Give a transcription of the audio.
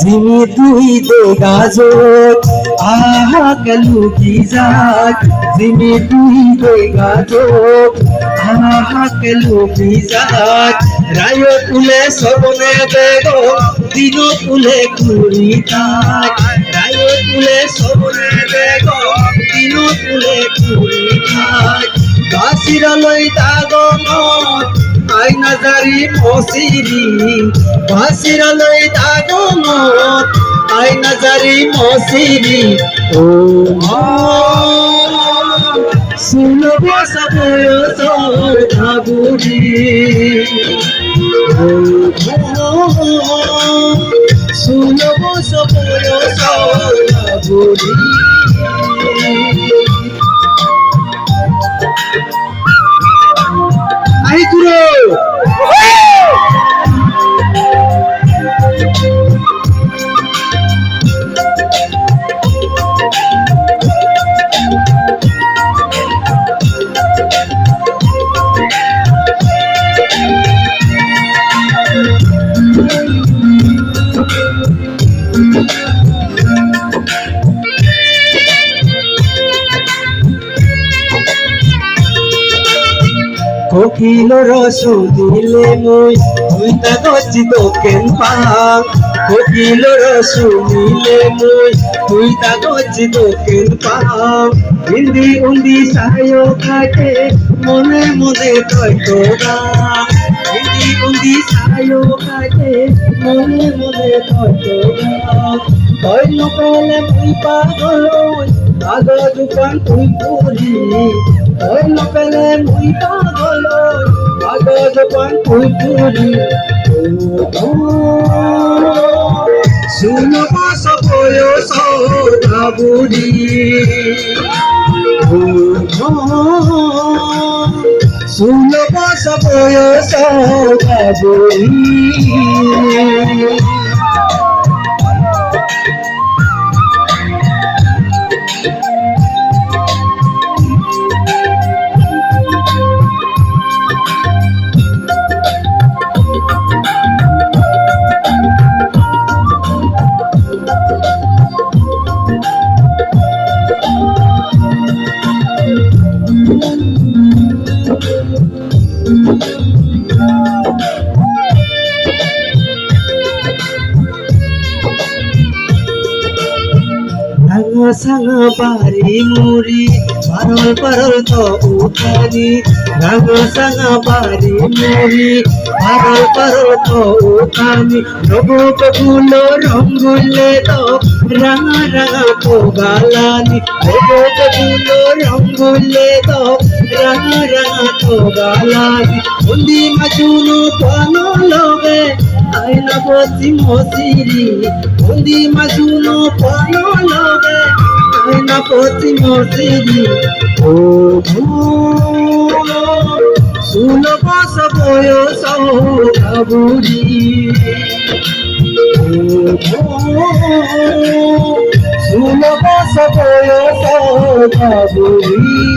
Jimmy তুই দে গাজর আহা কালু কি যাক জিমি তুই দে গাজর আহা কালু কি যাক রায় তুলে সবনে বেগো দিন তুলে কুড়ি থাক রায় তুলে সবনে বেগো দিন তুলে কুড়ি থাক বাসিরালই দাগনত আইনা জারি মসিরি বাসিরালই দাগনত আইনা জারি মসিরি ও সুলভ সবয়স ধাগুরি সুলভ সবয়স ধাগুরি আই গুরু কোকিল রসু দিলে মুই তুইতা গজি দোকেন পাং কোকিল রসু দিলে মুই তুইতা গজি দোকেন পাং হিন্দি উন্দি সায়ো থাকে মনে মনে তয় তোরা হিন্দি উন্দি সায়ো থাকে মনে মনে তয় তোরা তয় নকলে মুই পাগল আগা দোকান তুই পুরি তয় নকলে মুই পাগল আগা দোকান তুই পুরি সুলভ সবয়স ধাগুরি সুলভ সবয়স ধাগুরি সাঙা বাড়ি মুড়ি পারল পারল তো উঠানি রাঙা সাঙা বাড়ি মুড়ি পারল পারল তো উঠানি রঘু কবুল রঙ্গুলে তো রাঙা রাঙা তো গালানি রঘু কবুল রঙ্গুলে তো রাঙা রাঙা তো গালানি বন্দি মাজুনো পানো লগে আইনা বসি মসিরি বন্দি মাজুনো পানো লগে আইনা বসি মসিরি ও সুলভ সবয়স ধাগুরি সুলভ সবয়স ধাগুরি।